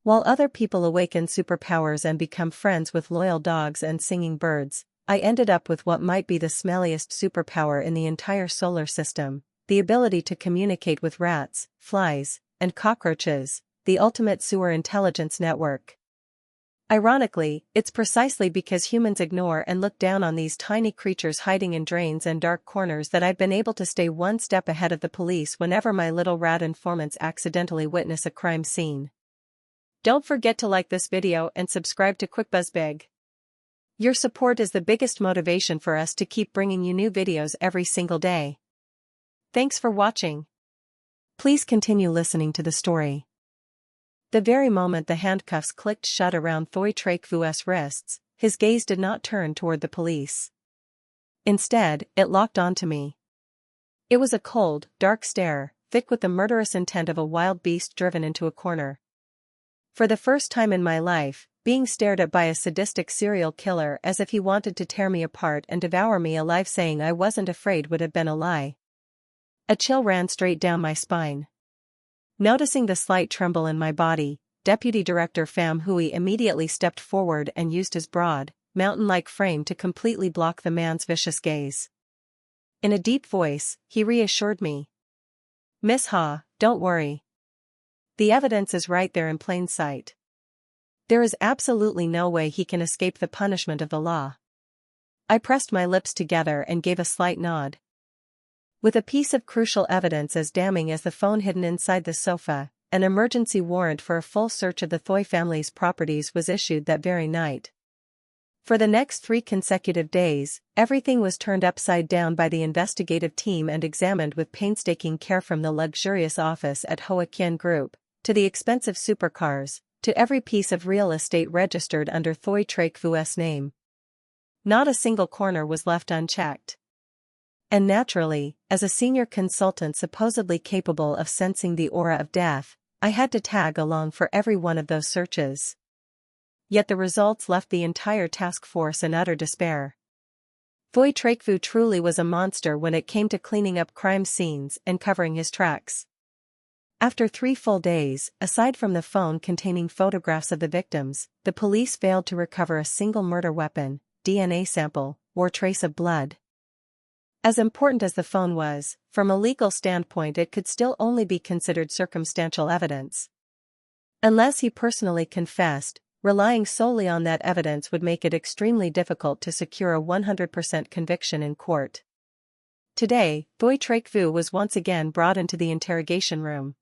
While other people awaken superpowers and become friends with loyal dogs and singing birds, I ended up with what might be the smelliest superpower in the entire solar system, the ability to communicate with rats, flies, and cockroaches, the ultimate sewer intelligence network. Ironically, it's precisely because humans ignore and look down on these tiny creatures hiding in drains and dark corners that I've been able to stay one step ahead of the police whenever my little rat informants accidentally witness a crime scene. Don't forget to like this video and subscribe to QuickBuzzBig. Your support is the biggest motivation for us to keep bringing you new videos every single day. Thanks for watching. Please continue listening to the story. The very moment the handcuffs clicked shut around Thoy Trakvu's wrists, his gaze did not turn toward the police. Instead, it locked onto me. It was a cold, dark stare, thick with the murderous intent of a wild beast driven into a corner. For the first time in my life, being stared at by a sadistic serial killer as if he wanted to tear me apart and devour me alive, saying I wasn't afraid would have been a lie. A chill ran straight down my spine. Noticing the slight tremble in my body, Deputy Director Pham Hui immediately stepped forward and used his broad, mountain-like frame to completely block the man's vicious gaze. In a deep voice, he reassured me. "Miss Ha, don't worry. The evidence is right there in plain sight. There is absolutely no way he can escape the punishment of the law." I pressed my lips together and gave a slight nod. With a piece of crucial evidence as damning as the phone hidden inside the sofa, an emergency warrant for a full search of the Thoy family's properties was issued that very night. For the next 3 consecutive days, everything was turned upside down by the investigative team and examined with painstaking care, from the luxurious office at Hoa Kien Group, to the expensive supercars, to every piece of real estate registered under Thoy Trakvu's name. Not a single corner was left unchecked. And naturally, as a senior consultant supposedly capable of sensing the aura of death, I had to tag along for every one of those searches. Yet the results left the entire task force in utter despair. Thoy Trakvu truly was a monster when it came to cleaning up crime scenes and covering his tracks. After 3 full days, aside from the phone containing photographs of the victims, the police failed to recover a single murder weapon, DNA sample, or trace of blood. As important as the phone was, from a legal standpoint it could still only be considered circumstantial evidence. Unless he personally confessed, relying solely on that evidence would make it extremely difficult to secure a 100% conviction in court. Today, Thoy Trakvu was once again brought into the interrogation room.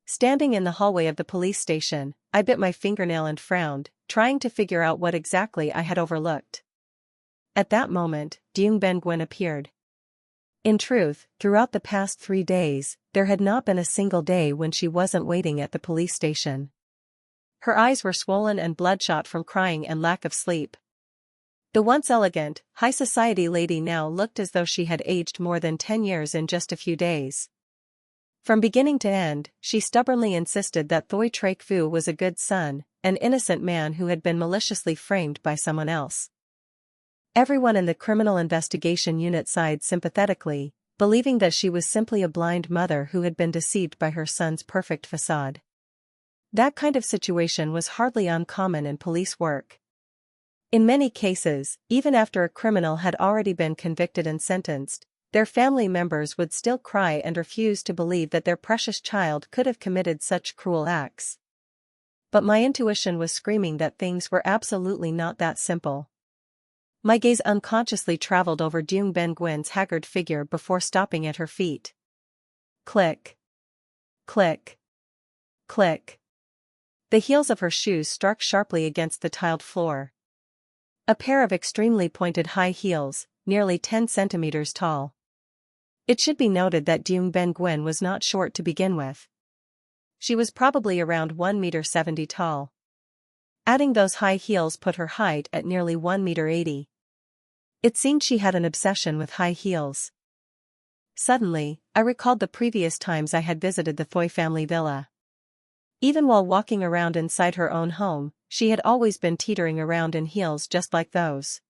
Standing in the hallway of the police station, I bit my fingernail and frowned, trying to figure out what exactly I had overlooked. At that moment, Deung Ben Nguyen appeared. In truth, throughout the past 3 days, there had not been a single day when she wasn't waiting at the police station. Her eyes were swollen and bloodshot from crying and lack of sleep. The once elegant, high-society lady now looked as though she had aged more than 10 years in just a few days. From beginning to end, she stubbornly insisted that Thoy Trakvu was a good son, an innocent man who had been maliciously framed by someone else. Everyone in the criminal investigation unit sighed sympathetically, believing that she was simply a blind mother who had been deceived by her son's perfect facade. That kind of situation was hardly uncommon in police work. In many cases, even after a criminal had already been convicted and sentenced, their family members would still cry and refuse to believe that their precious child could have committed such cruel acts. But my intuition was screaming that things were absolutely not that simple. My gaze unconsciously traveled over Deung Ben Nguyen's haggard figure before stopping at her feet. Click. Click. Click. The heels of her shoes struck sharply against the tiled floor. A pair of extremely pointed high heels, nearly 10 centimeters tall. It should be noted that Deung Ben Nguyen was not short to begin with. She was probably around 1.70 meters tall. Adding those high heels put her height at nearly 1.80 meters. It seemed she had an obsession with high heels. Suddenly, I recalled the previous times I had visited the Thoy family villa. Even while walking around inside her own home, she had always been teetering around in heels just like those.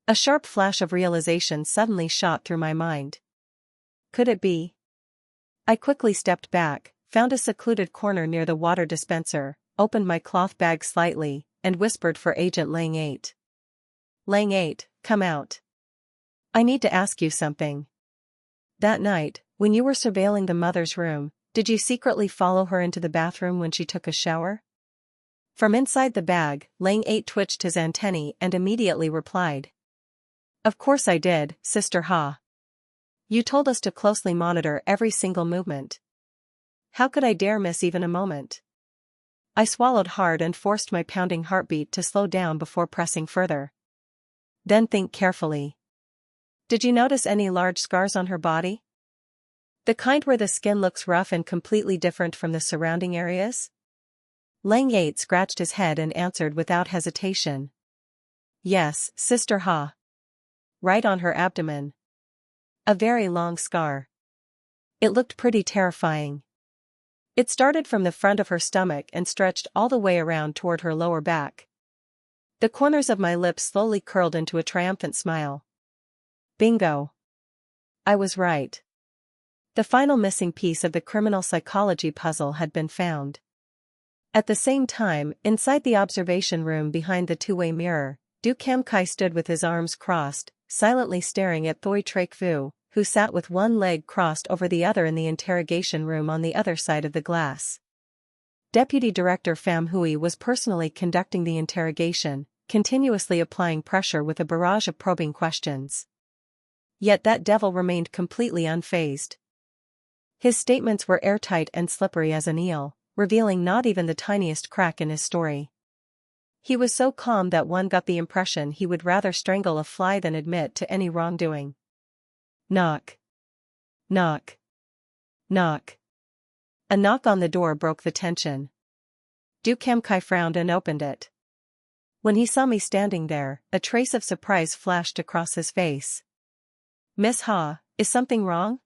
A sharp flash of realization suddenly shot through my mind. Could it be? I quickly stepped back, found a secluded corner near the water dispenser, opened my cloth bag slightly, and whispered for Agent Lang 8. Lang 8, come out. I need to ask you something. That night, when you were surveilling the mother's room, did you secretly follow her into the bathroom when she took a shower? From inside the bag, Lang 8 twitched his antennae and immediately replied. Of course I did, Sister Ha. You told us to closely monitor every single movement. How could I dare miss even a moment? I swallowed hard and forced my pounding heartbeat to slow down before pressing further. Then think carefully. Did you notice any large scars on her body? The kind where the skin looks rough and completely different from the surrounding areas? Lang 8 scratched his head and answered without hesitation. Yes, Sister Ha. Right on her abdomen. A very long scar. It looked pretty terrifying. It started from the front of her stomach and stretched all the way around toward her lower back. The corners of my lips slowly curled into a triumphant smile. Bingo. I was right. The final missing piece of the criminal psychology puzzle had been found. At the same time, inside the observation room behind the two-way mirror, Du Kam Kai stood with his arms crossed, silently staring at Thoi Traek Vu, who sat with one leg crossed over the other in the interrogation room on the other side of the glass. Deputy Director Pham Hui was personally conducting the interrogation, continuously applying pressure with a barrage of probing questions. Yet that devil remained completely unfazed. His statements were airtight and slippery as an eel, revealing not even the tiniest crack in his story. He was so calm that one got the impression he would rather strangle a fly than admit to any wrongdoing. Knock. Knock. Knock. A knock on the door broke the tension. Du Kam Kai frowned and opened it. When he saw me standing there, a trace of surprise flashed across his face. Miss Ha, is something wrong?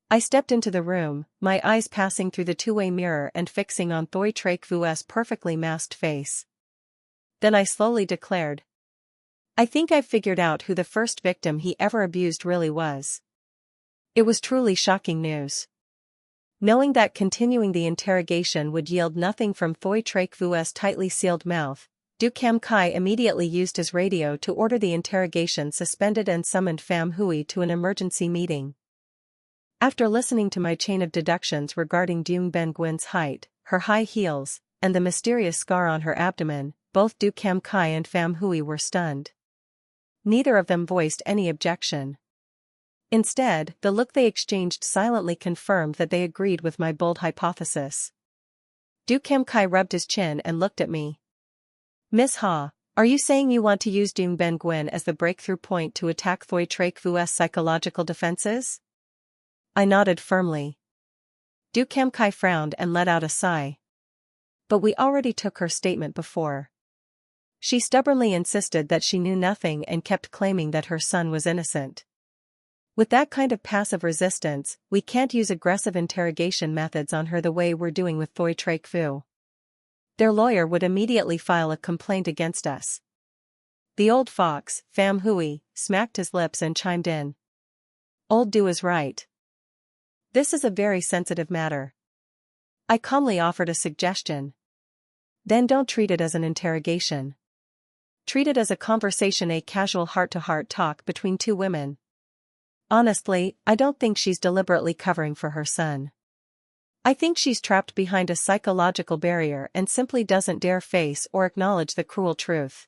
I stepped into the room, my eyes passing through the two-way mirror and fixing on Thoi Traek Vu's perfectly masked face. Then I slowly declared. I think I've figured out who the first victim he ever abused really was. It was truly shocking news. Knowing that continuing the interrogation would yield nothing from Thoi Traek Vu's tightly sealed mouth, Du Kam Kai immediately used his radio to order the interrogation suspended and summoned Pham Hui to an emergency meeting. After listening to my chain of deductions regarding Dung Ben Gwyn's height, her high heels, and the mysterious scar on her abdomen, both Du Kam Kai and Pham Hui were stunned. Neither of them voiced any objection. Instead, the look they exchanged silently confirmed that they agreed with my bold hypothesis. Du Kam Kai rubbed his chin and looked at me. Miss Ha, are you saying you want to use Dung Ben Gwyn as the breakthrough point to attack Thoi Traek Vu's psychological defenses? I nodded firmly. Du Kam Kai frowned and let out a sigh. But we already took her statement before. She stubbornly insisted that she knew nothing and kept claiming that her son was innocent. With that kind of passive resistance, we can't use aggressive interrogation methods on her the way we're doing with Thoi Traek Vu. Their lawyer would immediately file a complaint against us. The old fox, Pham Hui, smacked his lips and chimed in. Old Du is right. This is a very sensitive matter. I calmly offered a suggestion. Then don't treat it as an interrogation. Treat it as a conversation, a casual heart-to-heart talk between two women. Honestly, I don't think she's deliberately covering for her son. I think she's trapped behind a psychological barrier and simply doesn't dare face or acknowledge the cruel truth.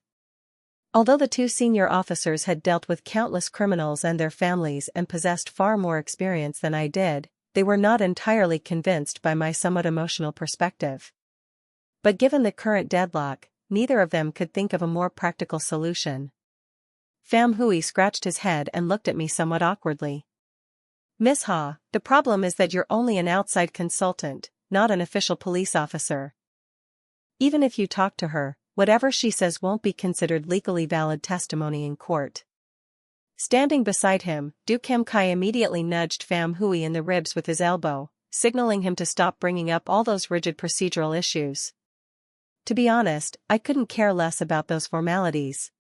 Although the two senior officers had dealt with countless criminals and their families and possessed far more experience than I did, they were not entirely convinced by my somewhat emotional perspective. But given the current deadlock, neither of them could think of a more practical solution. Pham Hui scratched his head and looked at me somewhat awkwardly. Miss Ha, the problem is that you're only an outside consultant, not an official police officer. Even if you talk to her, whatever she says won't be considered legally valid testimony in court. Standing beside him, Du Kam Kai immediately nudged Pham Hui in the ribs with his elbow, signaling him to stop bringing up all those rigid procedural issues. To be honest, I couldn't care less about those formalities.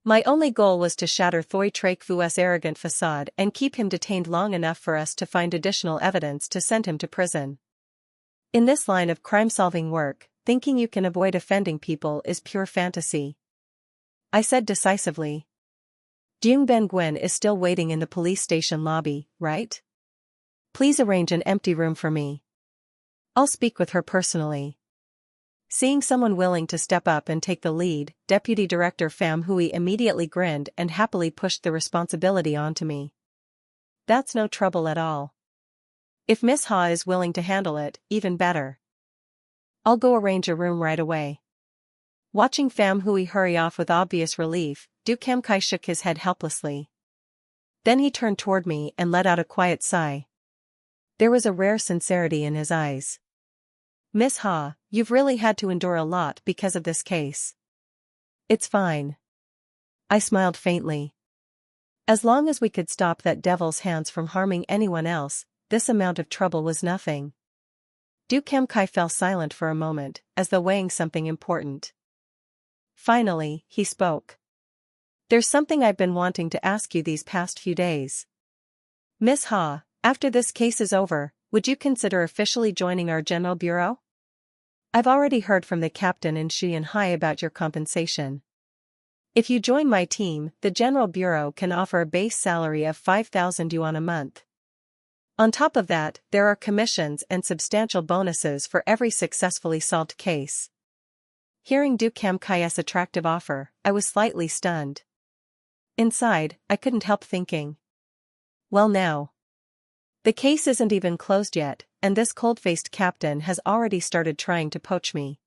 My only goal was to shatter Thoi Traek Vu's arrogant facade and keep him detained long enough for us to find additional evidence to send him to prison. In this line of crime-solving work, thinking you can avoid offending people is pure fantasy," I said decisively. "Jung Ben-gwen is still waiting in the police station lobby, right? Please arrange an empty room for me. I'll speak with her personally." Seeing someone willing to step up and take the lead, Deputy Director Pham Hui immediately grinned and happily pushed the responsibility onto me. "That's no trouble at all. If Miss Ha is willing to handle it, even better. I'll go arrange a room right away." Watching Pham Hui hurry off with obvious relief, Du Kam Kai shook his head helplessly. Then he turned toward me and let out a quiet sigh. There was a rare sincerity in his eyes. "Miss Ha, you've really had to endure a lot because of this case." "It's fine." I smiled faintly. As long as we could stop that devil's hands from harming anyone else, this amount of trouble was nothing. Du Kam Kai fell silent for a moment, as though weighing something important. Finally, he spoke. "There's something I've been wanting to ask you these past few days. Miss Ha, after this case is over, would you consider officially joining our General Bureau? I've already heard from the captain in Shanghai about your compensation. If you join my team, the General Bureau can offer a base salary of 5,000 yuan a month. On top of that, there are commissions and substantial bonuses for every successfully solved case." Hearing Du Kam Kai's attractive offer, I was slightly stunned. Inside, I couldn't help thinking. Well now. The case isn't even closed yet, and this cold-faced captain has already started trying to poach me.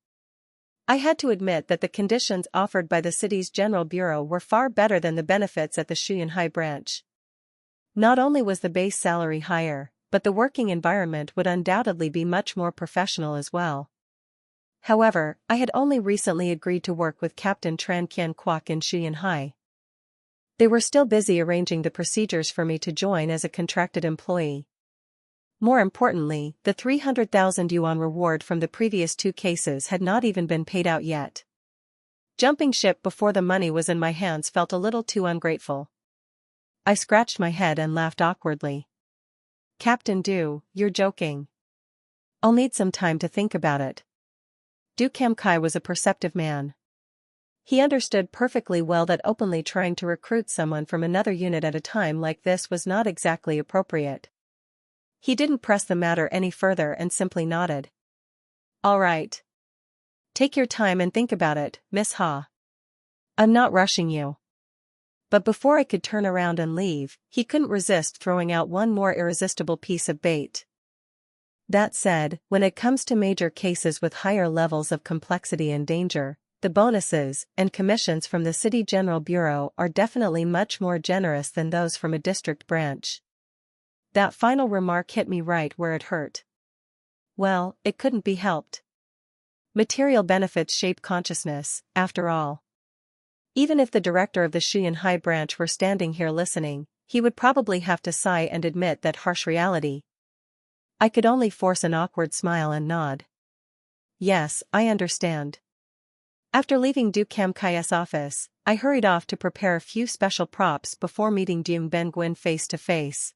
I had to admit that the conditions offered by the city's General Bureau were far better than the benefits at the Shanghai branch. Not only was the base salary higher, but the working environment would undoubtedly be much more professional as well. However, I had only recently agreed to work with Captain Tran Kien Kwok in Shanghai. They were still busy arranging the procedures for me to join as a contracted employee. More importantly, the 300,000 yuan reward from the previous 2 cases had not even been paid out yet. Jumping ship before the money was in my hands felt a little too ungrateful. I scratched my head and laughed awkwardly. "Captain Du, you're joking. I'll need some time to think about it." Du Kam Kai was a perceptive man. He understood perfectly well that openly trying to recruit someone from another unit at a time like this was not exactly appropriate. He didn't press the matter any further and simply nodded. "All right. Take your time and think about it, Miss Ha. I'm not rushing you." But before I could turn around and leave, he couldn't resist throwing out one more irresistible piece of bait. That said, when it comes to major cases with higher levels of complexity and danger, the bonuses and commissions from the City General Bureau are definitely much more generous than those from a district branch. That final remark hit me right where it hurt. Well, it couldn't be helped. Material benefits shape consciousness, after all. Even if the director of the Shanghai branch were standing here listening, he would probably have to sigh and admit that harsh reality. I could only force an awkward smile and nod. "Yes, I understand." After leaving Du Kam Kai's office, I hurried off to prepare a few special props before meeting Jung Ben-gwen face to face.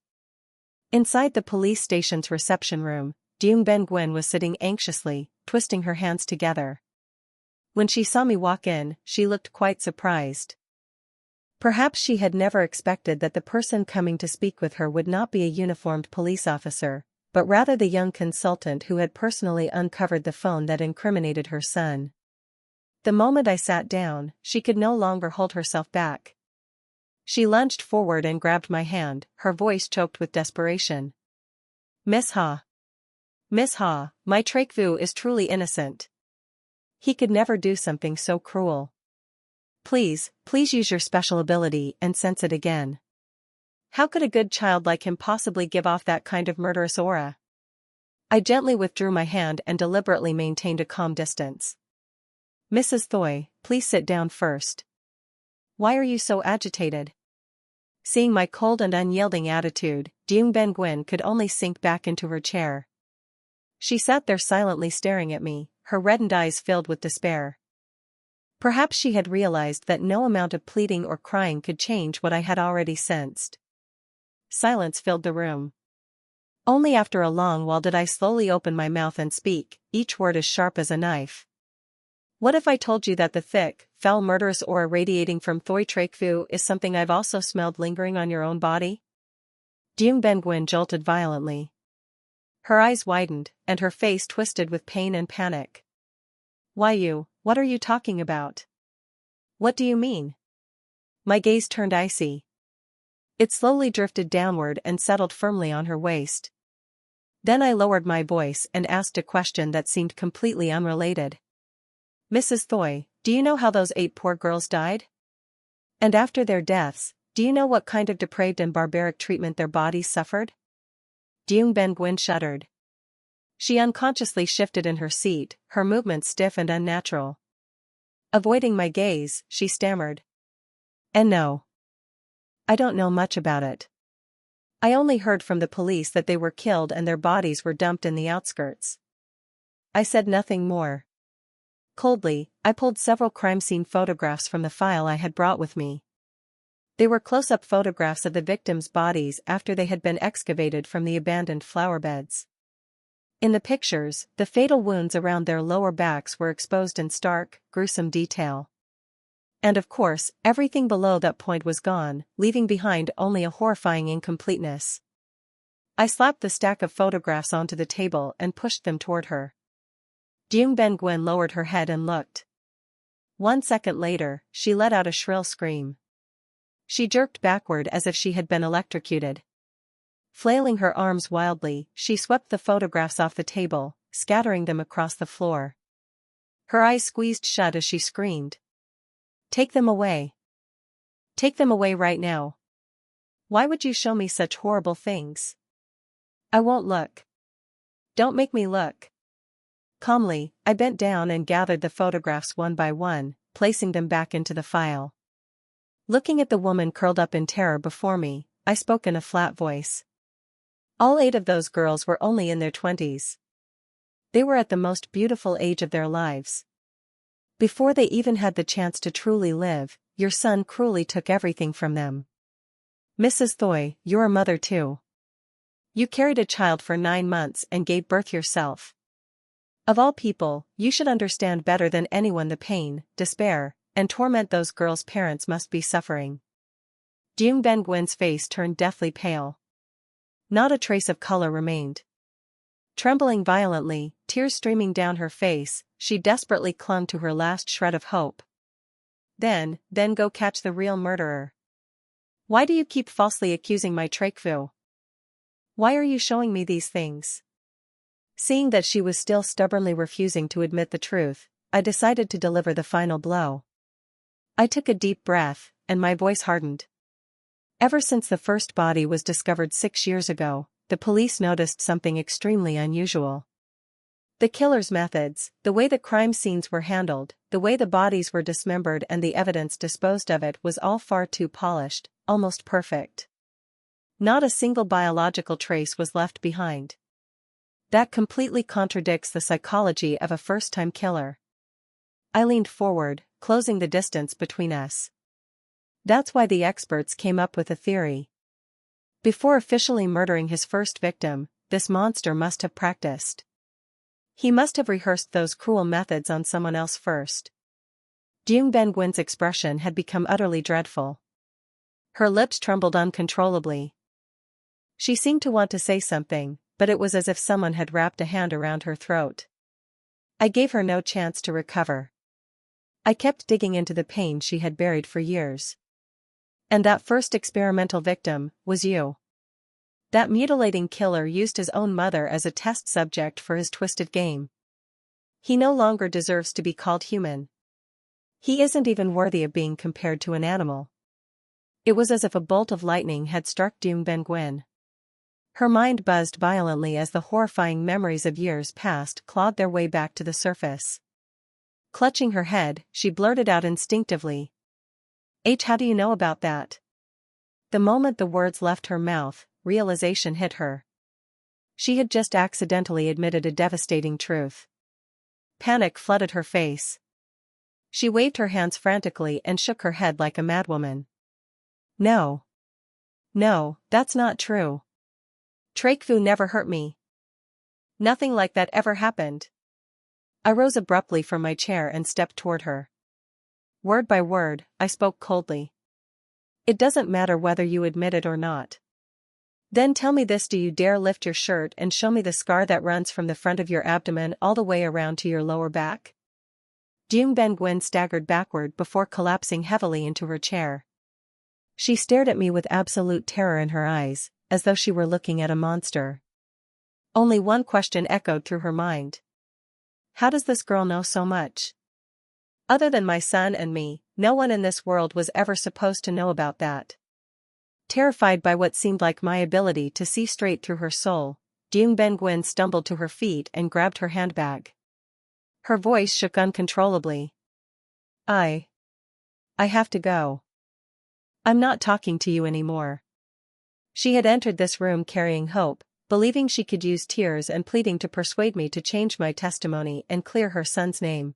Inside the police station's reception room, Jung Ben-gwen was sitting anxiously, twisting her hands together. When she saw me walk in, she looked quite surprised. Perhaps she had never expected that the person coming to speak with her would not be a uniformed police officer, but rather the young consultant who had personally uncovered the phone that incriminated her son. The moment I sat down, she could no longer hold herself back. She lunged forward and grabbed my hand, her voice choked with desperation. "Miss Ha. Miss Ha, my Trakvu is truly innocent. He could never do something so cruel. Please use your special ability and sense it again. How could a good child like him possibly give off that kind of murderous aura?" I gently withdrew my hand and deliberately maintained a calm distance. "Mrs. Thoy, please sit down first. Why are you so agitated?" Seeing my cold and unyielding attitude, Jung Ben-gwen could only sink back into her chair. She sat there silently staring at me, her reddened eyes filled with despair. Perhaps she had realized that no amount of pleading or crying could change what I had already sensed. Silence filled the room. Only after a long while did I slowly open my mouth and speak, each word as sharp as a knife. What if I told you that the thick, foul murderous aura radiating from Thoi Trakfu is something I've also smelled lingering on your own body? Deung Ben-Gwyn jolted violently. Her eyes widened, and her face twisted with pain and panic. What are you talking about? What do you mean? My gaze turned icy. It slowly drifted downward and settled firmly on her waist. Then I lowered my voice and asked a question that seemed completely unrelated. Mrs. Thoi, do you know how those 8 poor girls died? And after their deaths, do you know what kind of depraved and barbaric treatment their bodies suffered? Deung Ben-Gwyn shuddered. She unconsciously shifted in her seat, her movements stiff and unnatural. Avoiding my gaze, she stammered. And no. I don't know much about it. I only heard from the police that they were killed and their bodies were dumped in the outskirts. I said nothing more. Coldly, I pulled several crime scene photographs from the file I had brought with me. They were close-up photographs of the victims' bodies after they had been excavated from the abandoned flower beds. In the pictures, the fatal wounds around their lower backs were exposed in stark, gruesome detail. And of course, everything below that point was gone, leaving behind only a horrifying incompleteness. I slapped the stack of photographs onto the table and pushed them toward her. Deung Ben-Gwyn lowered her head and looked. 1 second later, she let out a shrill scream. She jerked backward as if she had been electrocuted. Flailing her arms wildly, she swept the photographs off the table, scattering them across the floor. Her eyes squeezed shut as she screamed. Take them away. Take them away right now. Why would you show me such horrible things? I won't look. Don't make me look. Calmly, I bent down and gathered the photographs one by one, placing them back into the file. Looking at the woman curled up in terror before me, I spoke in a flat voice. All 8 of those girls were only in their 20s. They were at the most beautiful age of their lives. Before they even had the chance to truly live, your son cruelly took everything from them. Mrs. Thoi, you're a mother too. You carried a child for 9 months and gave birth yourself. Of all people, you should understand better than anyone the pain, despair, and torment those girls' parents must be suffering. Deung Ben-Gwyn's face turned deathly pale. Not a trace of color remained. Trembling violently, tears streaming down her face, she desperately clung to her last shred of hope. Then go catch the real murderer. Why do you keep falsely accusing my Trakfu? Why are you showing me these things? Seeing that she was still stubbornly refusing to admit the truth, I decided to deliver the final blow. I took a deep breath, and my voice hardened. Ever since the first body was discovered 6 years ago, the police noticed something extremely unusual. The killer's methods, the way the crime scenes were handled, the way the bodies were dismembered and the evidence disposed of it was all far too polished, almost perfect. Not a single biological trace was left behind. That completely contradicts the psychology of a first-time killer. I leaned forward, closing the distance between us. That's why the experts came up with a theory. Before officially murdering his first victim, this monster must have practiced. He must have rehearsed those cruel methods on someone else first. Deung Ben-Gwyn's expression had become utterly dreadful. Her lips trembled uncontrollably. She seemed to want to say something, but it was as if someone had wrapped a hand around her throat. I gave her no chance to recover. I kept digging into the pain she had buried for years. And that first experimental victim was you. That mutilating killer used his own mother as a test subject for his twisted game. He no longer deserves to be called human. He isn't even worthy of being compared to an animal. It was as if a bolt of lightning had struck Deung Ben-Gwyn. Her mind buzzed violently as the horrifying memories of years past clawed their way back to the surface. Clutching her head, she blurted out instinctively, how do you know about that?" The moment the words left her mouth, realization hit her. She had just accidentally admitted a devastating truth. Panic flooded her face. She waved her hands frantically and shook her head like a madwoman. No. No, that's not true. Trakfu never hurt me. Nothing like that ever happened. I rose abruptly from my chair and stepped toward her. Word by word, I spoke coldly. It doesn't matter whether you admit it or not. Then tell me this: do you dare lift your shirt and show me the scar that runs from the front of your abdomen all the way around to your lower back? Jung Ben-Gwen staggered backward before collapsing heavily into her chair. She stared at me with absolute terror in her eyes, as though she were looking at a monster. Only one question echoed through her mind. How does this girl know so much? Other than my son and me, no one in this world was ever supposed to know about that. Terrified by what seemed like my ability to see straight through her soul, Jung Ben-Gwen stumbled to her feet and grabbed her handbag. Her voice shook uncontrollably. I have to go. I'm not talking to you anymore. She had entered this room carrying hope, believing she could use tears and pleading to persuade me to change my testimony and clear her son's name.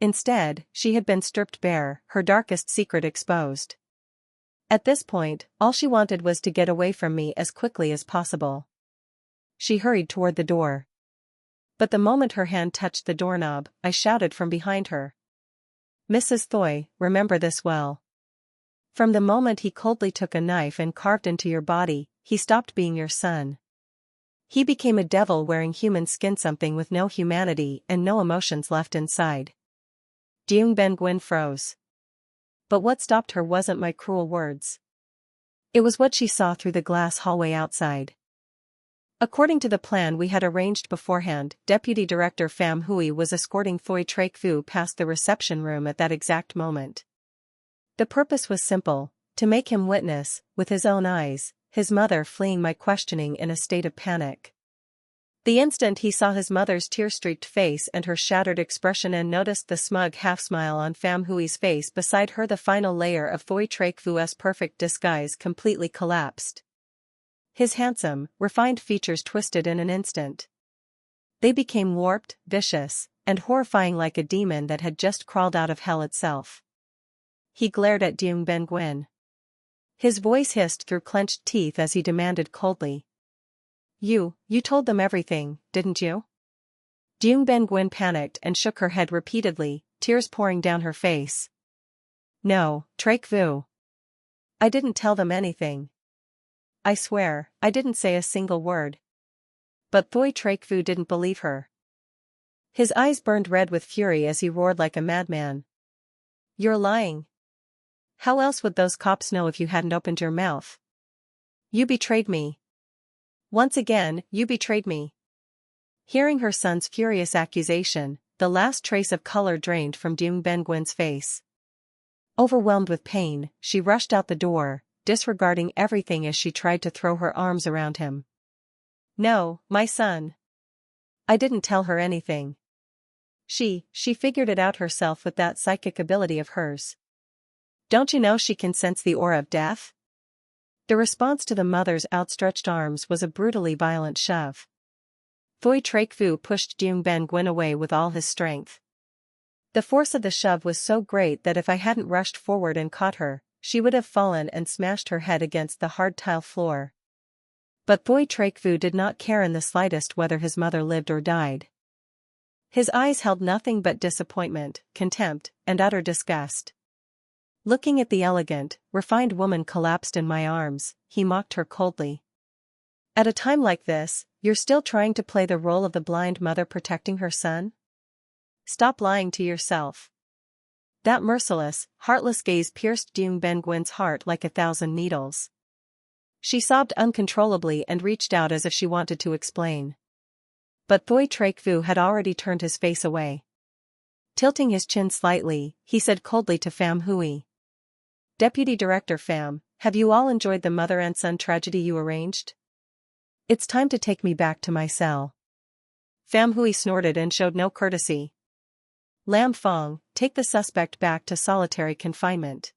Instead, she had been stripped bare, her darkest secret exposed. At this point, all she wanted was to get away from me as quickly as possible. She hurried toward the door. But the moment her hand touched the doorknob, I shouted from behind her. Mrs. Thoy, remember this well. From the moment he coldly took a knife and carved into your body, he stopped being your son. He became a devil wearing human skin, something with no humanity and no emotions left inside. Jung Ben-Gwen froze. But what stopped her wasn't my cruel words. It was what she saw through the glass hallway outside. According to the plan we had arranged beforehand, Deputy Director Pham Hui was escorting Thoy Trek Vu past the reception room at that exact moment. The purpose was simple: to make him witness, with his own eyes, his mother fleeing my questioning in a state of panic. The instant he saw his mother's tear-streaked face and her shattered expression and noticed the smug half-smile on Pham Hui's face beside her, the final layer of Thoy Trek Vu's perfect disguise completely collapsed. His handsome, refined features twisted in an instant. They became warped, vicious, and horrifying, like a demon that had just crawled out of hell itself. He glared at Jung Ben-Gwen. His voice hissed through clenched teeth as he demanded coldly. You told them everything, didn't you? Jung Ben-Gwen panicked and shook her head repeatedly, tears pouring down her face. No, Trek Vu. I didn't tell them anything. I swear, I didn't say a single word. But Thoy Trek Vu didn't believe her. His eyes burned red with fury as he roared like a madman. You're lying. How else would those cops know if you hadn't opened your mouth? You betrayed me. Once again, you betrayed me. Hearing her son's furious accusation, the last trace of color drained from Jung Ben-Gwen's face. Overwhelmed with pain, she rushed out the door, disregarding everything as she tried to throw her arms around him. No, my son. I didn't tell her anything. She figured it out herself with that psychic ability of hers. Don't you know she can sense the aura of death? The response to the mother's outstretched arms was a brutally violent shove. Thoy Trek Vu pushed Jung Ben-Gwen away with all his strength. The force of the shove was so great that if I hadn't rushed forward and caught her, she would have fallen and smashed her head against the hard tile floor. But Thoy Trek Vu did not care in the slightest whether his mother lived or died. His eyes held nothing but disappointment, contempt, and utter disgust. Looking at the elegant, refined woman collapsed in my arms, he mocked her coldly. At a time like this, you're still trying to play the role of the blind mother protecting her son? Stop lying to yourself. That merciless, heartless gaze pierced Jung Ben-Gwen's heart like 1,000 needles. She sobbed uncontrollably and reached out as if she wanted to explain. But Thoy Trek Vu had already turned his face away. Tilting his chin slightly, he said coldly to Pham Hui. Deputy Director Pham, have you all enjoyed the mother and son tragedy you arranged? It's time to take me back to my cell. Pham Hui snorted and showed no courtesy. Lam Fong, take the suspect back to solitary confinement.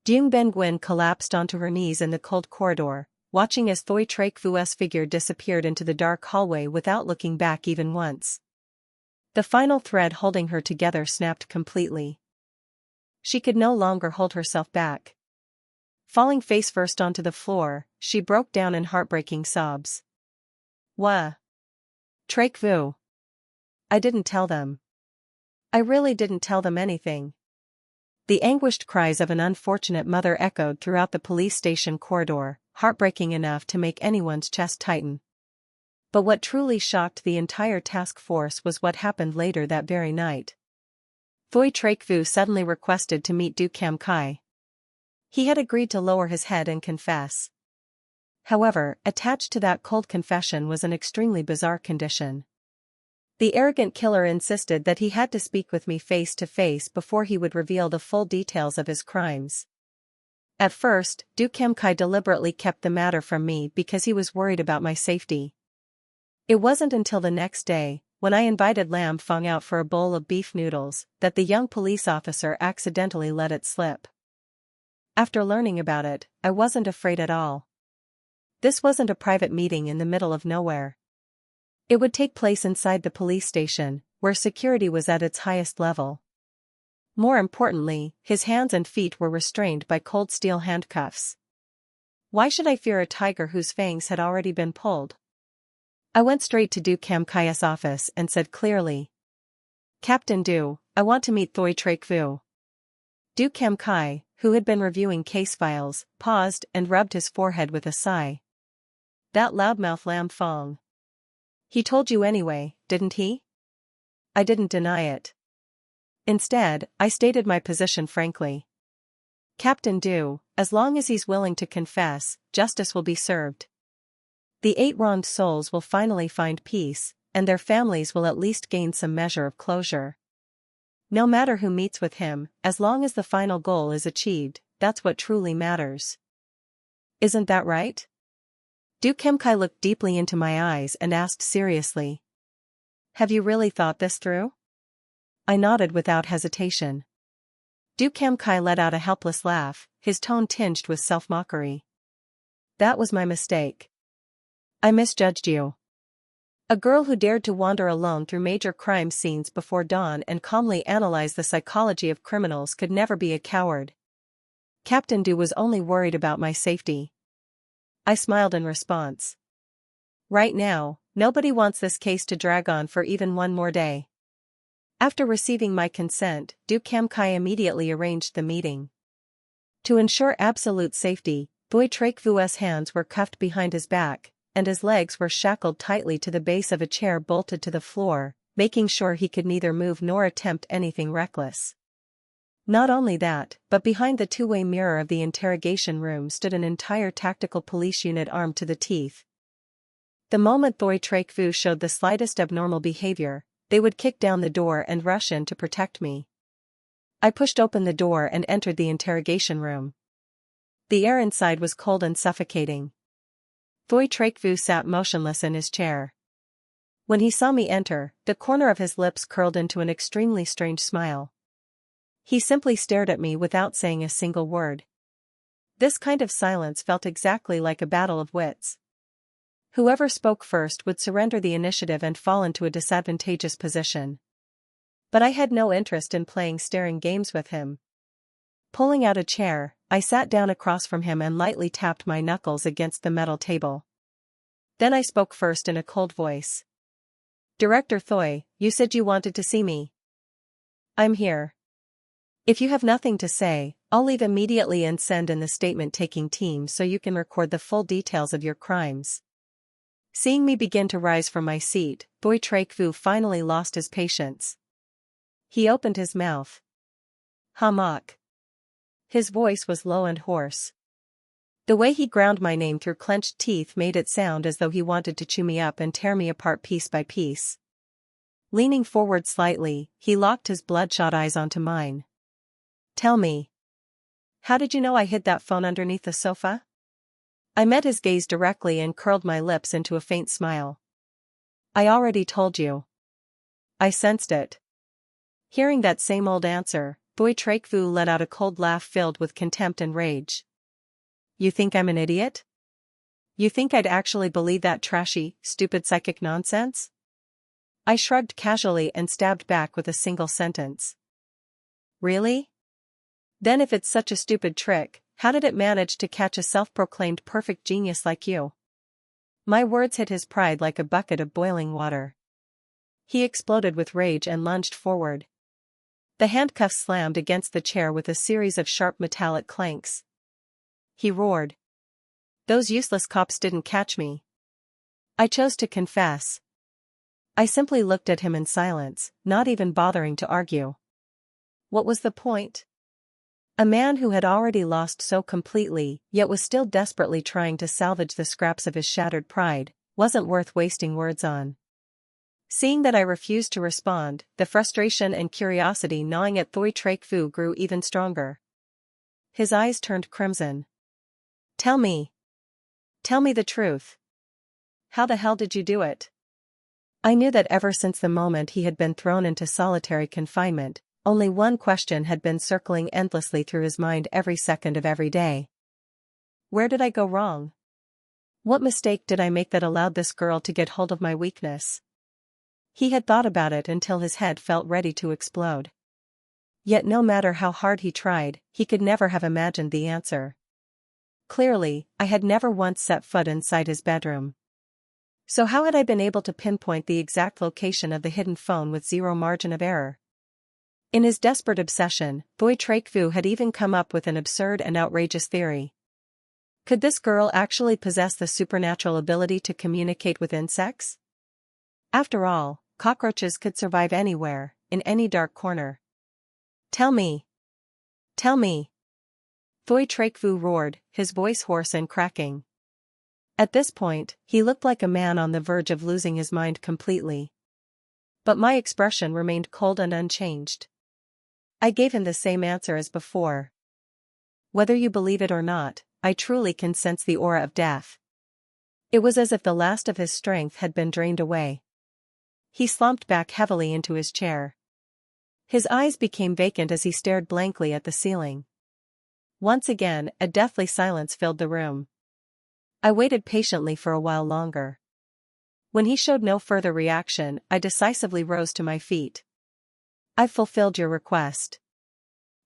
Jung Ben-Gwen collapsed onto her knees in the cold corridor, watching as Thoy Trek Vu's figure disappeared into the dark hallway without looking back even once. The final thread holding her together snapped completely. She could no longer hold herself back. Falling face first onto the floor, she broke down in heartbreaking sobs. Wah! Trek Vu! I didn't tell them. I really didn't tell them anything. The anguished cries of an unfortunate mother echoed throughout the police station corridor, heartbreaking enough to make anyone's chest tighten. But what truly shocked the entire task force was what happened later that very night. Thoy Trak Vu suddenly requested to meet Du Cam Kai. He had agreed to lower his head and confess. However, attached to that cold confession was an extremely bizarre condition. The arrogant killer insisted that he had to speak with me face to face before he would reveal the full details of his crimes. At first, Du Cam Kai deliberately kept the matter from me because he was worried about my safety. It wasn't until the next day, when I invited Lam Fong out for a bowl of beef noodles, that the young police officer accidentally let it slip. After learning about it, I wasn't afraid at all. This wasn't a private meeting in the middle of nowhere. It would take place inside the police station, where security was at its highest level. More importantly, his hands and feet were restrained by cold steel handcuffs. Why should I fear a tiger whose fangs had already been pulled? I went straight to Du Cam Kai's office and said clearly, "Captain Du, I want to meet Thoy Trak Vu." Du Cam Kai, who had been reviewing case files, paused and rubbed his forehead with a sigh. "That loudmouth Lam Fong. He told you anyway, didn't he?" I didn't deny it. Instead, I stated my position frankly. "Captain Du, as long as he's willing to confess, justice will be served. The 8 wronged souls will finally find peace, and their families will at least gain some measure of closure. No matter who meets with him, as long as the final goal is achieved, that's what truly matters. Isn't that right?" Du Cam Kai looked deeply into my eyes and asked seriously, "Have you really thought this through?" I nodded without hesitation. Du Cam Kai let out a helpless laugh, his tone tinged with self-mockery. "That was my mistake. I misjudged you. A girl who dared to wander alone through major crime scenes before dawn and calmly analyze the psychology of criminals could never be a coward. Captain Du was only worried about my safety." I smiled in response. "Right now, nobody wants this case to drag on for even one more day." After receiving my consent, Du Cam Kai immediately arranged the meeting. To ensure absolute safety, Thoy Trak Vu's hands were cuffed behind his back, and his legs were shackled tightly to the base of a chair bolted to the floor, making sure he could neither move nor attempt anything reckless. Not only that, but behind the two-way mirror of the interrogation room stood an entire tactical police unit armed to the teeth. The moment Thoy Trak Vu showed the slightest abnormal behavior, they would kick down the door and rush in to protect me. I pushed open the door and entered the interrogation room. The air inside was cold and suffocating. Thoy Trak Vu sat motionless in his chair. When he saw me enter, the corner of his lips curled into an extremely strange smile. He simply stared at me without saying a single word. This kind of silence felt exactly like a battle of wits. Whoever spoke first would surrender the initiative and fall into a disadvantageous position. But I had no interest in playing staring games with him. Pulling out a chair, I sat down across from him and lightly tapped my knuckles against the metal table. Then I spoke first in a cold voice. "Director Thoy, you said you wanted to see me. I'm here. If you have nothing to say, I'll leave immediately and send in the statement-taking team so you can record the full details of your crimes." Seeing me begin to rise from my seat, Thoy Trak Vu finally lost his patience. He opened his mouth. "Hamak." His voice was low and hoarse. The way he ground my name through clenched teeth made it sound as though he wanted to chew me up and tear me apart piece by piece. Leaning forward slightly, he locked his bloodshot eyes onto mine. "Tell me. How did you know I hid that phone underneath the sofa?" I met his gaze directly and curled my lips into a faint smile. "I already told you." I sensed it. Hearing that same old answer, Thoy Trak Vu let out a cold laugh filled with contempt and rage. "You think I'm an idiot? You think I'd actually believe that trashy, stupid psychic nonsense?" I shrugged casually and stabbed back with a single sentence. "Really? Then if it's such a stupid trick, how did it manage to catch a self-proclaimed perfect genius like you?" My words hit his pride like a bucket of boiling water. He exploded with rage and lunged forward. The handcuffs slammed against the chair with a series of sharp metallic clanks. He roared. "Those useless cops didn't catch me." I chose to confess. I simply looked at him in silence, not even bothering to argue. What was the point? A man who had already lost so completely, yet was still desperately trying to salvage the scraps of his shattered pride, wasn't worth wasting words on. Seeing that I refused to respond, the frustration and curiosity gnawing at Thoi Trak Fu grew even stronger. His eyes turned crimson. Tell me the truth. How the hell did you do it?" I knew that ever since the moment he had been thrown into solitary confinement, only one question had been circling endlessly through his mind every second of every day. Where did I go wrong? What mistake did I make that allowed this girl to get hold of my weakness? He had thought about it until his head felt ready to explode. Yet no matter how hard he tried, he could never have imagined the answer. Clearly, I had never once set foot inside his bedroom. So how had I been able to pinpoint the exact location of the hidden phone with zero margin of error? In his desperate obsession, Thoi Trak Fu had even come up with an absurd and outrageous theory. Could this girl actually possess the supernatural ability to communicate with insects? After all, cockroaches could survive anywhere, in any dark corner. Tell me. Tell me. Thoi Trak Fu roared, his voice hoarse and cracking. At this point, he looked like a man on the verge of losing his mind completely. But my expression remained cold and unchanged. I gave him the same answer as before. Whether you believe it or not, I truly can sense the aura of death. It was as if the last of his strength had been drained away. He slumped back heavily into his chair. His eyes became vacant as he stared blankly at the ceiling. Once again, a deathly silence filled the room. I waited patiently for a while longer. When he showed no further reaction, I decisively rose to my feet. "I've fulfilled your request.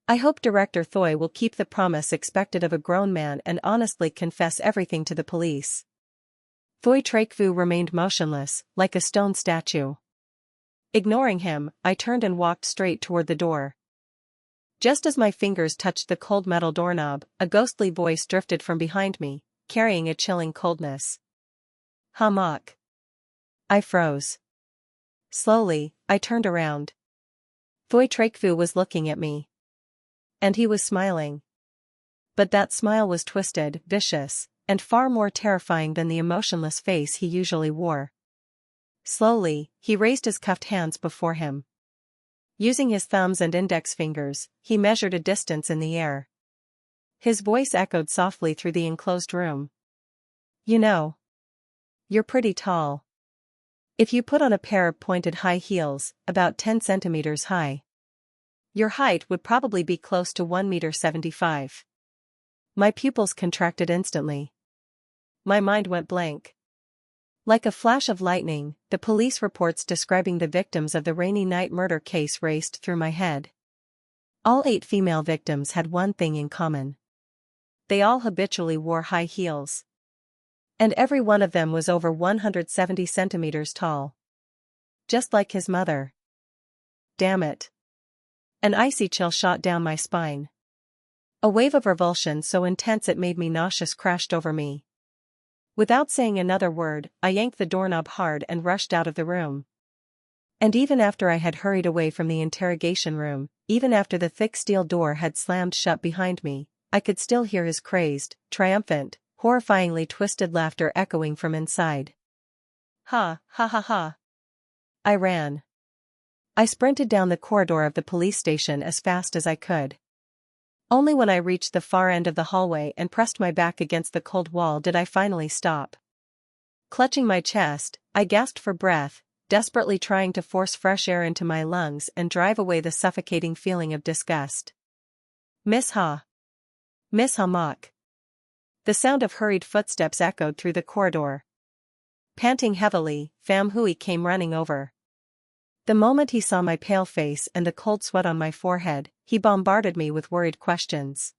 I hope Director Thoi will keep the promise expected of a grown man and honestly confess everything to the police." Thoi Trak Fu remained motionless, like a stone statue. Ignoring him, I turned and walked straight toward the door. Just as my fingers touched the cold metal doorknob, a ghostly voice drifted from behind me, carrying a chilling coldness. "Hamak." I froze. Slowly, I turned around. Thoi Trak Fu was looking at me. And he was smiling. But that smile was twisted, vicious, and far more terrifying than the emotionless face he usually wore. Slowly, he raised his cuffed hands before him. Using his thumbs and index fingers, he measured a distance in the air. His voice echoed softly through the enclosed room. "You know, you're pretty tall. If you put on a pair of pointed high heels, about 10 centimeters high, your height would probably be close to 1.75 meters. My pupils contracted instantly. My mind went blank. Like a flash of lightning, the police reports describing the victims of the Rainy Night murder case raced through my head. All 8 female victims had one thing in common. They all habitually wore high heels. And every one of them was over 170 centimeters tall. Just like his mother. Damn it. An icy chill shot down my spine. A wave of revulsion so intense it made me nauseous crashed over me. Without saying another word, I yanked the doorknob hard and rushed out of the room. And even after I had hurried away from the interrogation room, even after the thick steel door had slammed shut behind me, I could still hear his crazed, triumphant, horrifyingly twisted laughter echoing from inside. Ha, ha ha ha. I ran. I sprinted down the corridor of the police station as fast as I could. Only when I reached the far end of the hallway and pressed my back against the cold wall did I finally stop. Clutching my chest, I gasped for breath, desperately trying to force fresh air into my lungs and drive away the suffocating feeling of disgust. "Miss Ha. Miss Hamak." The sound of hurried footsteps echoed through the corridor. Panting heavily, Pham Hui came running over. The moment he saw my pale face and the cold sweat on my forehead, he bombarded me with worried questions.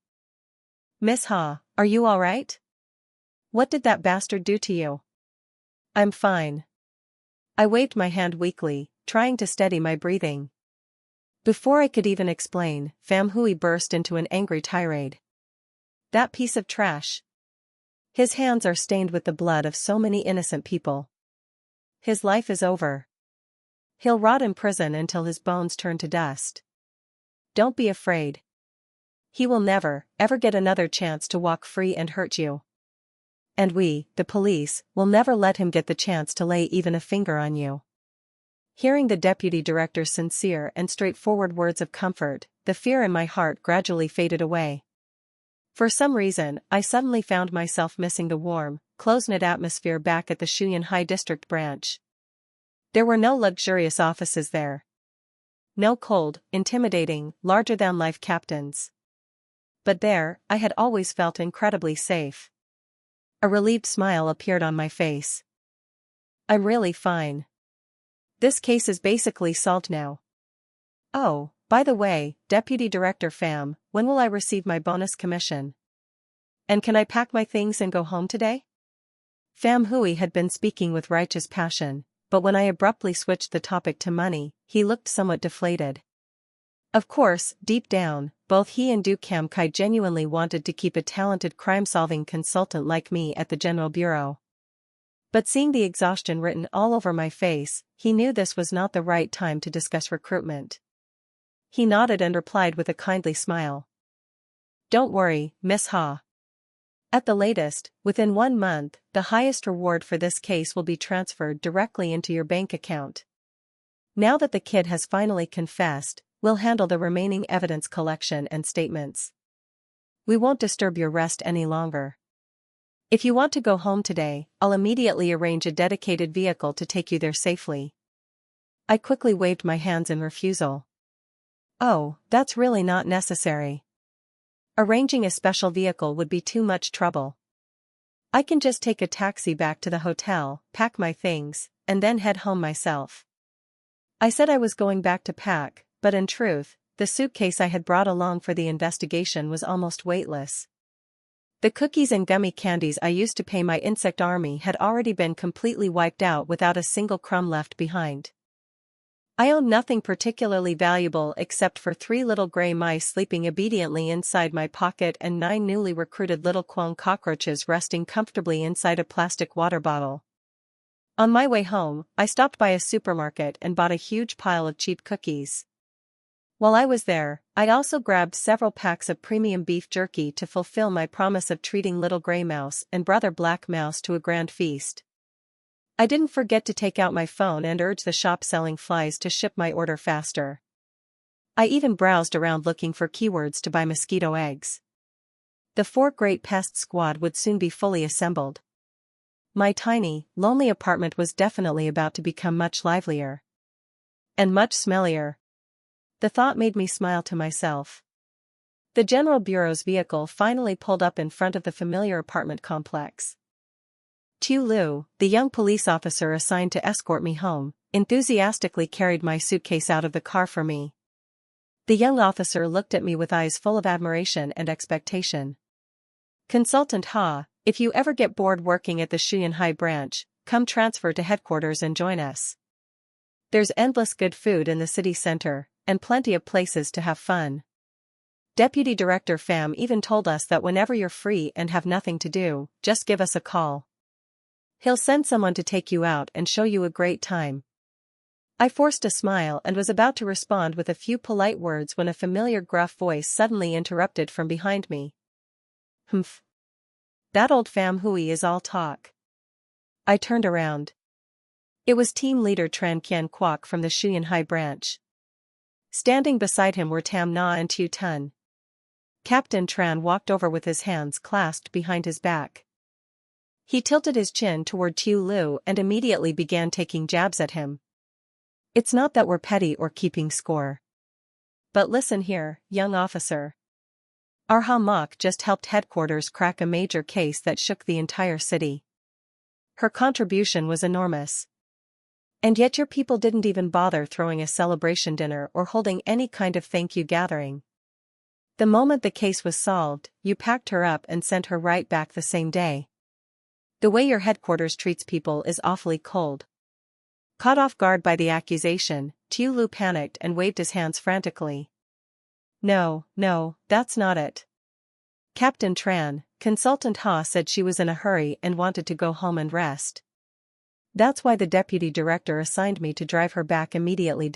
"Miss Ha, are you all right? What did that bastard do to you?" "I'm fine." I waved my hand weakly, trying to steady my breathing. Before I could even explain, Pham Hui burst into an angry tirade. That piece of trash. His hands are stained with the blood of so many innocent people. His life is over. He'll rot in prison until his bones turn to dust. Don't be afraid. He will never, ever get another chance to walk free and hurt you. And we, the police, will never let him get the chance to lay even a finger on you. Hearing the deputy director's sincere and straightforward words of comfort, the fear in my heart gradually faded away. For some reason, I suddenly found myself missing the warm, close-knit atmosphere back at the Shuyan High District branch. There were no luxurious offices there. No cold, intimidating, larger-than-life captains. But there, I had always felt incredibly safe. A relieved smile appeared on my face. I'm really fine. This case is basically solved now. Oh, by the way, Deputy Director Pham, when will I receive my bonus commission? And can I pack my things and go home today? Pham Hui had been speaking with righteous passion, but when I abruptly switched the topic to money, he looked somewhat deflated. Of course, deep down, both he and Duke Kam Kai genuinely wanted to keep a talented crime-solving consultant like me at the General Bureau. But seeing the exhaustion written all over my face, he knew this was not the right time to discuss recruitment. He nodded and replied with a kindly smile. Don't worry, Miss Ha. At the latest, within 1 month, the highest reward for this case will be transferred directly into your bank account. Now that the kid has finally confessed, we'll handle the remaining evidence collection and statements. We won't disturb your rest any longer. If you want to go home today, I'll immediately arrange a dedicated vehicle to take you there safely. I quickly waved my hands in refusal. Oh, that's really not necessary. Arranging a special vehicle would be too much trouble. I can just take a taxi back to the hotel, pack my things, and then head home myself. I said I was going back to pack, but in truth, the suitcase I had brought along for the investigation was almost weightless. The cookies and gummy candies I used to pay my insect army had already been completely wiped out without a single crumb left behind. I owned nothing particularly valuable except for 3 little gray mice sleeping obediently inside my pocket and 9 newly recruited little quong cockroaches resting comfortably inside a plastic water bottle. On my way home, I stopped by a supermarket and bought a huge pile of cheap cookies. While I was there, I also grabbed several packs of premium beef jerky to fulfill my promise of treating little gray mouse and brother black mouse to a grand feast. I didn't forget to take out my phone and urge the shop selling flies to ship my order faster. I even browsed around looking for keywords to buy mosquito eggs. The 4 Great Pest squad would soon be fully assembled. My tiny, lonely apartment was definitely about to become much livelier. And much smellier. The thought made me smile to myself. The General Bureau's vehicle finally pulled up in front of the familiar apartment complex. Tu Lu, the young police officer assigned to escort me home, enthusiastically carried my suitcase out of the car for me. The young officer looked at me with eyes full of admiration and expectation. Consultant Ha, if you ever get bored working at the Shuyan High branch, come transfer to headquarters and join us. There's endless good food in the city center, and plenty of places to have fun. Deputy Director Pham even told us that whenever you're free and have nothing to do, just give us a call. He'll send someone to take you out and show you a great time. I forced a smile and was about to respond with a few polite words when a familiar gruff voice suddenly interrupted from behind me. Humph. That old Pham Hui is all talk. I turned around. It was team leader Tran Kien Kwok from the Shuyan High branch. Standing beside him were Tam Na and Tu Tun. Captain Tran walked over with his hands clasped behind his back. He tilted his chin toward Tu Lu and immediately began taking jabs at him. It's not that we're petty or keeping score. But listen here, young officer. Our Ha Mok just helped headquarters crack a major case that shook the entire city. Her contribution was enormous. And yet your people didn't even bother throwing a celebration dinner or holding any kind of thank you gathering. The moment the case was solved, you packed her up and sent her right back the same day. The way your headquarters treats people is awfully cold. Caught off guard by the accusation, Tiu Lu panicked and waved his hands frantically. No, that's not it. Captain Tran, Consultant Ha said she was in a hurry and wanted to go home and rest. That's why the deputy director assigned me to drive her back immediately.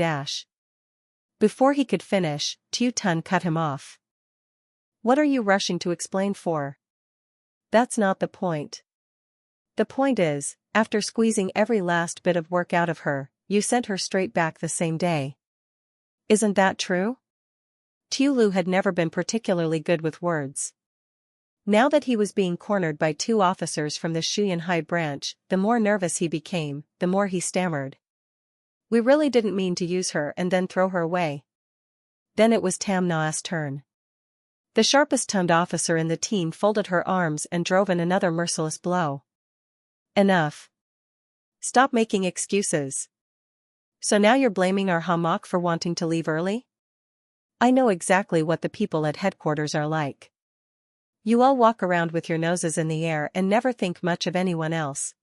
Before he could finish, Tiu Tun cut him off. What are you rushing to explain for? That's not the point. The point is, after squeezing every last bit of work out of her, you sent her straight back the same day. Isn't that true? Tiu Lu had never been particularly good with words. Now that he was being cornered by two officers from the Shuyan High branch, the more nervous he became, the more he stammered. We really didn't mean to use her and then throw her away. Then it was Tam Na's turn. The sharpest-tongued officer in the team folded her arms and drove in another merciless blow. Enough. Stop making excuses. So now you're blaming our Hamak for wanting to leave early? I know exactly what the people at headquarters are like. You all walk around with your noses in the air and never think much of anyone else.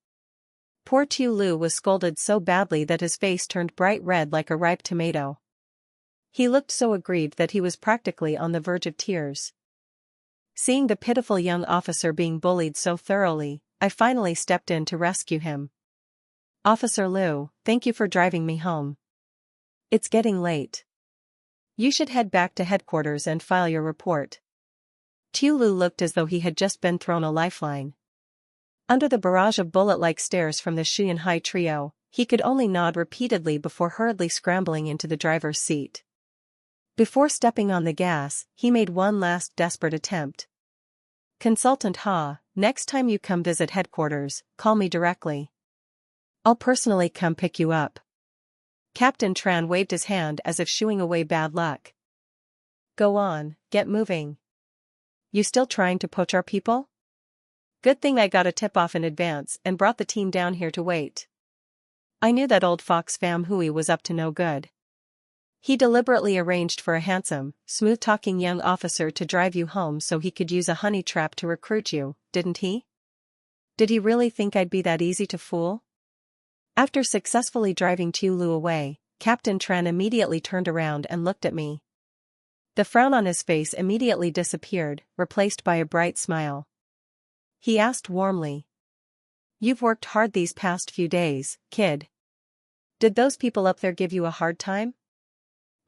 Poor Tiu Lu was scolded so badly that his face turned bright red like a ripe tomato. He looked so aggrieved that he was practically on the verge of tears. Seeing the pitiful young officer being bullied so thoroughly, I finally stepped in to rescue him. Officer Lu, thank you for driving me home. It's getting late. You should head back to headquarters and file your report. Tiu Lu looked as though he had just been thrown a lifeline. Under the barrage of bullet-like stares from the Shuyan High trio, he could only nod repeatedly before hurriedly scrambling into the driver's seat. Before stepping on the gas, he made one last desperate attempt. Consultant Ha, next time you come visit headquarters, call me directly. I'll personally come pick you up. Captain Tran waved his hand as if shooing away bad luck. Go on, get moving. You still trying to poach our people? Good thing I got a tip-off in advance and brought the team down here to wait. I knew that old fox Pham Hui was up to no good. He deliberately arranged for a handsome, smooth-talking young officer to drive you home so he could use a honey trap to recruit you, didn't he? Did he really think I'd be that easy to fool? After successfully driving Tiu Lu away, Captain Tran immediately turned around and looked at me. The frown on his face immediately disappeared, replaced by a bright smile. He asked warmly. You've worked hard these past few days, kid. Did those people up there give you a hard time?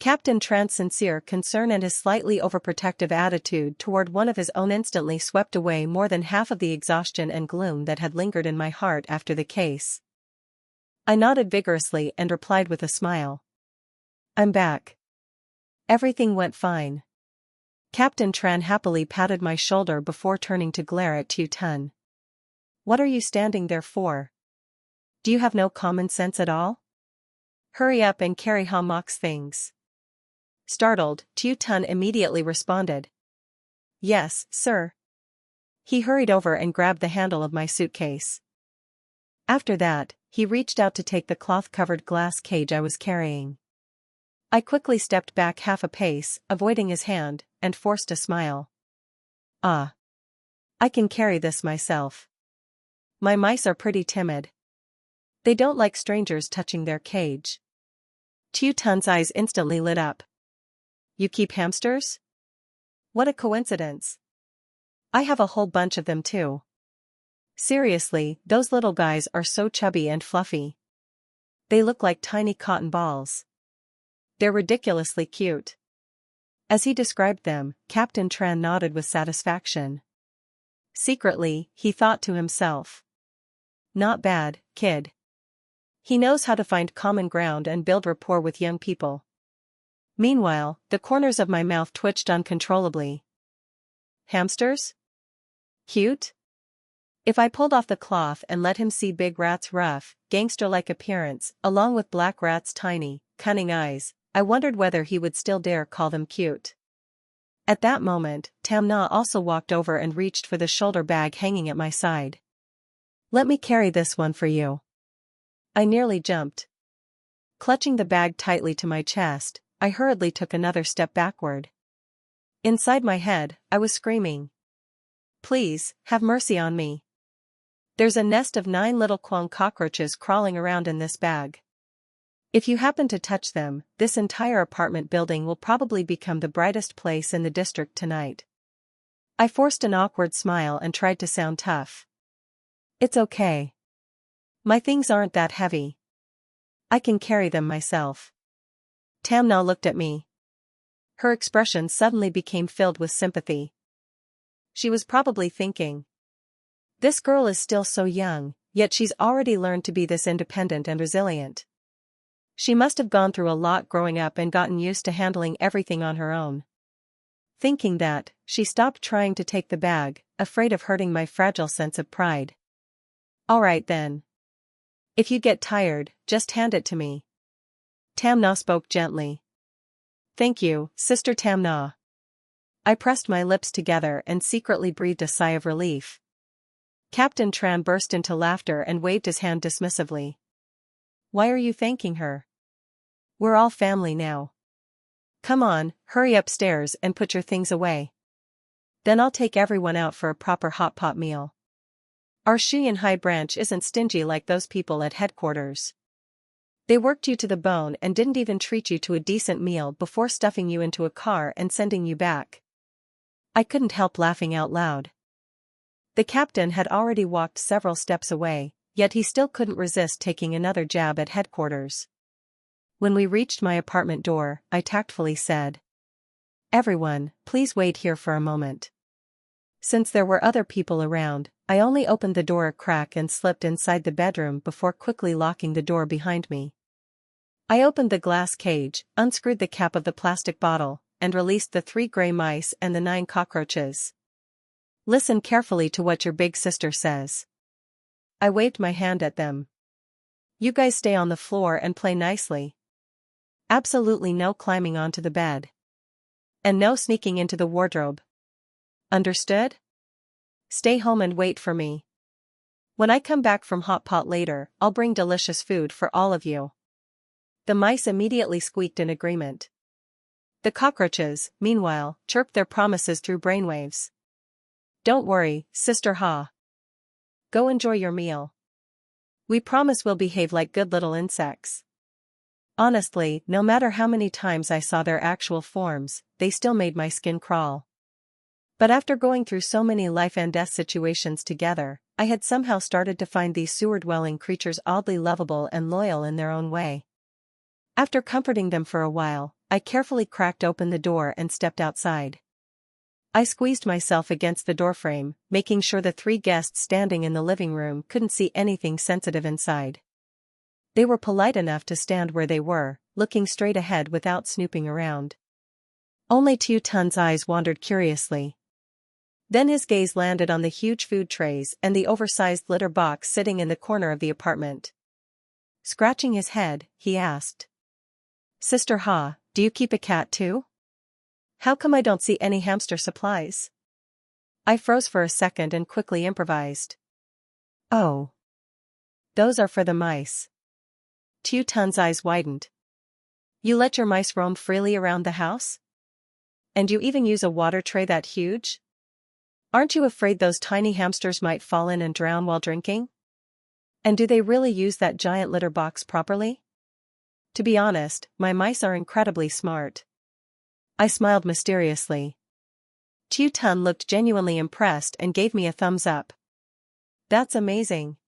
Captain Tran's sincere concern and his slightly overprotective attitude toward one of his own instantly swept away more than half of the exhaustion and gloom that had lingered in my heart after the case. I nodded vigorously and replied with a smile. I'm back. Everything went fine. Captain Tran happily patted my shoulder before turning to glare at Tiu Tun. What are you standing there for? Do you have no common sense at all? Hurry up and carry Hamak's things. Startled, Tiu Tun immediately responded. Yes, sir. He hurried over and grabbed the handle of my suitcase. After that, he reached out to take the cloth-covered glass cage I was carrying. I quickly stepped back half a pace, avoiding his hand, and forced a smile. Ah. I can carry this myself. My mice are pretty timid. They don't like strangers touching their cage. Tiu Tun's eyes instantly lit up. You keep hamsters? What a coincidence. I have a whole bunch of them too. Seriously, those little guys are so chubby and fluffy. They look like tiny cotton balls. They're ridiculously cute. As he described them, Captain Tran nodded with satisfaction. Secretly, he thought to himself. Not bad, kid. He knows how to find common ground and build rapport with young people. Meanwhile, the corners of my mouth twitched uncontrollably. Hamsters? Cute? If I pulled off the cloth and let him see Big Rat's rough, gangster-like appearance, along with Black Rat's tiny, cunning eyes, I wondered whether he would still dare call them cute. At that moment, Tam Na also walked over and reached for the shoulder bag hanging at my side. Let me carry this one for you. I nearly jumped. Clutching the bag tightly to my chest, I hurriedly took another step backward. Inside my head, I was screaming. Please, have mercy on me. There's a nest of 9 little Kwang cockroaches crawling around in this bag. If you happen to touch them, this entire apartment building will probably become the brightest place in the district tonight. I forced an awkward smile and tried to sound tough. It's okay. My things aren't that heavy. I can carry them myself. Tamna looked at me. Her expression suddenly became filled with sympathy. She was probably thinking, this girl is still so young, yet she's already learned to be this independent and resilient. She must have gone through a lot growing up and gotten used to handling everything on her own. Thinking that, she stopped trying to take the bag, afraid of hurting my fragile sense of pride. All right then. If you get tired, just hand it to me. Tamna spoke gently. Thank you, Sister Tamna. I pressed my lips together and secretly breathed a sigh of relief. Captain Tran burst into laughter and waved his hand dismissively. Why are you thanking her? We're all family now. Come on, hurry upstairs and put your things away. Then I'll take everyone out for a proper hot pot meal. Our Shuyan High branch isn't stingy like those people at headquarters. They worked you to the bone and didn't even treat you to a decent meal before stuffing you into a car and sending you back. I couldn't help laughing out loud. The captain had already walked several steps away, yet he still couldn't resist taking another jab at headquarters. When we reached my apartment door, I tactfully said, everyone, please wait here for a moment. Since there were other people around, I only opened the door a crack and slipped inside the bedroom before quickly locking the door behind me. I opened the glass cage, unscrewed the cap of the plastic bottle, and released the 3 gray mice and the 9 cockroaches. Listen carefully to what your big sister says. I waved my hand at them. You guys stay on the floor and play nicely. Absolutely no climbing onto the bed. And no sneaking into the wardrobe. Understood? Stay home and wait for me. When I come back from hot pot later, I'll bring delicious food for all of you. The mice immediately squeaked in agreement. The cockroaches, meanwhile, chirped their promises through brainwaves. Don't worry, Sister Ha. Go enjoy your meal. We promise we'll behave like good little insects. Honestly, no matter how many times I saw their actual forms, they still made my skin crawl. But after going through so many life and death situations together, I had somehow started to find these sewer-dwelling creatures oddly lovable and loyal in their own way. After comforting them for a while, I carefully cracked open the door and stepped outside. I squeezed myself against the doorframe, making sure the 3 guests standing in the living room couldn't see anything sensitive inside. They were polite enough to stand where they were, looking straight ahead without snooping around. Only Tun's eyes wandered curiously. Then his gaze landed on the huge food trays and the oversized litter box sitting in the corner of the apartment. Scratching his head, he asked, Sister Ha, do you keep a cat too? How come I don't see any hamster supplies? I froze for a second and quickly improvised. Oh. Those are for the mice. Tun's eyes widened. You let your mice roam freely around the house? And you even use a water tray that huge? Aren't you afraid those tiny hamsters might fall in and drown while drinking? And do they really use that giant litter box properly? To be honest, my mice are incredibly smart. I smiled mysteriously. Tun looked genuinely impressed and gave me a thumbs up. That's amazing.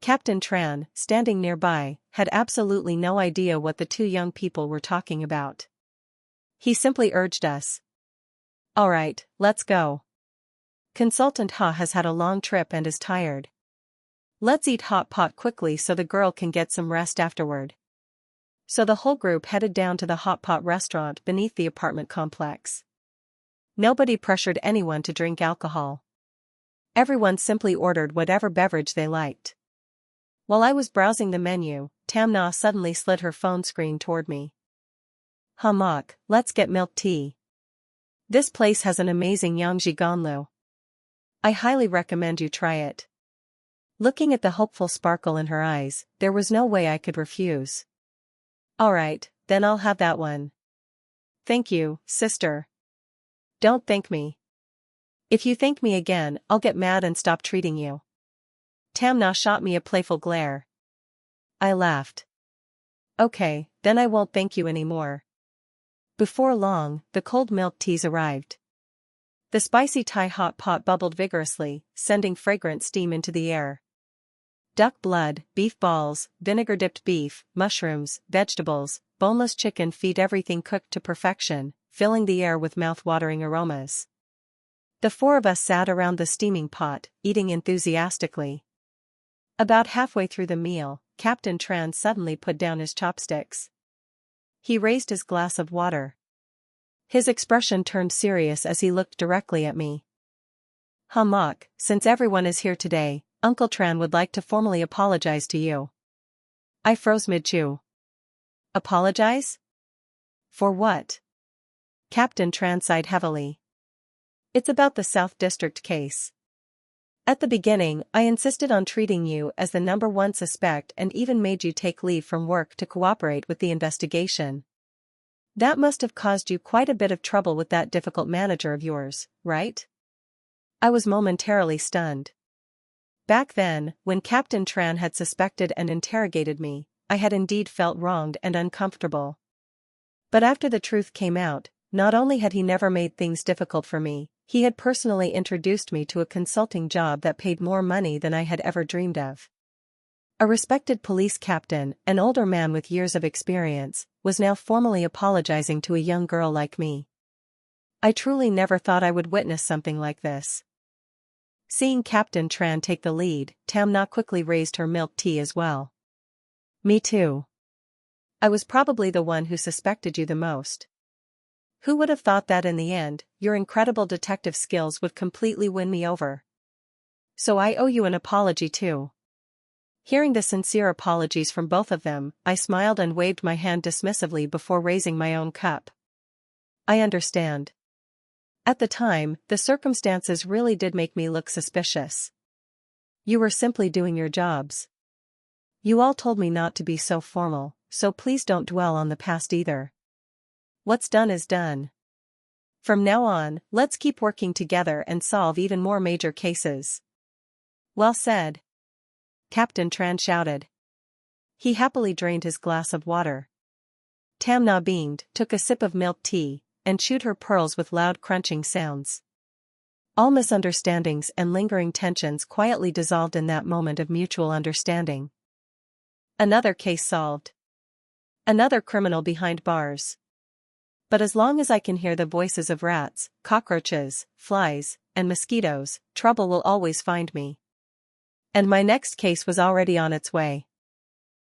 Captain Tran, standing nearby, had absolutely no idea what the 2 young people were talking about. He simply urged us. All right, let's go. Consultant Ha has had a long trip and is tired. Let's eat hot pot quickly so the girl can get some rest afterward. So the whole group headed down to the hot pot restaurant beneath the apartment complex. Nobody pressured anyone to drink alcohol. Everyone simply ordered whatever beverage they liked. While I was browsing the menu, Tamna suddenly slid her phone screen toward me. Hamak, let's get milk tea. This place has an amazing Yangji Ganlu. I highly recommend you try it. Looking at the hopeful sparkle in her eyes, there was no way I could refuse. Alright, then I'll have that one. Thank you, sister. Don't thank me. If you thank me again, I'll get mad and stop treating you. Tamna shot me a playful glare. I laughed. Okay, then I won't thank you anymore. Before long, the cold milk teas arrived. The spicy Thai hot pot bubbled vigorously, sending fragrant steam into the air. Duck blood, beef balls, vinegar-dipped beef, mushrooms, vegetables, boneless chicken feed everything cooked to perfection, filling the air with mouth-watering aromas. The four of us sat around the steaming pot, eating enthusiastically. About halfway through the meal, Captain Tran suddenly put down his chopsticks. He raised his glass of water. His expression turned serious as he looked directly at me. Hamok, since everyone is here today, Uncle Tran would like to formally apologize to you. I froze mid-chew. Apologize? For what? Captain Tran sighed heavily. It's about the South District case. At the beginning, I insisted on treating you as the #1 suspect and even made you take leave from work to cooperate with the investigation. That must have caused you quite a bit of trouble with that difficult manager of yours, right? I was momentarily stunned. Back then, when Captain Tran had suspected and interrogated me, I had indeed felt wronged and uncomfortable. But after the truth came out, not only had he never made things difficult for me, he had personally introduced me to a consulting job that paid more money than I had ever dreamed of. A respected police captain, an older man with years of experience, was now formally apologizing to a young girl like me. I truly never thought I would witness something like this. Seeing Captain Tran take the lead, Tamna quickly raised her milk tea as well. Me too. I was probably the one who suspected you the most. Who would have thought that in the end, your incredible detective skills would completely win me over? So I owe you an apology too. Hearing the sincere apologies from both of them, I smiled and waved my hand dismissively before raising my own cup. I understand. At the time, the circumstances really did make me look suspicious. You were simply doing your jobs. You all told me not to be so formal, so please don't dwell on the past either. What's done is done. From now on, let's keep working together and solve even more major cases. Well said. Captain Tran shouted. He happily drained his glass of water. Tamna beamed, took a sip of milk tea, and chewed her pearls with loud crunching sounds. All misunderstandings and lingering tensions quietly dissolved in that moment of mutual understanding. Another case solved. Another criminal behind bars. But as long as I can hear the voices of rats, cockroaches, flies, and mosquitoes, trouble will always find me. And my next case was already on its way.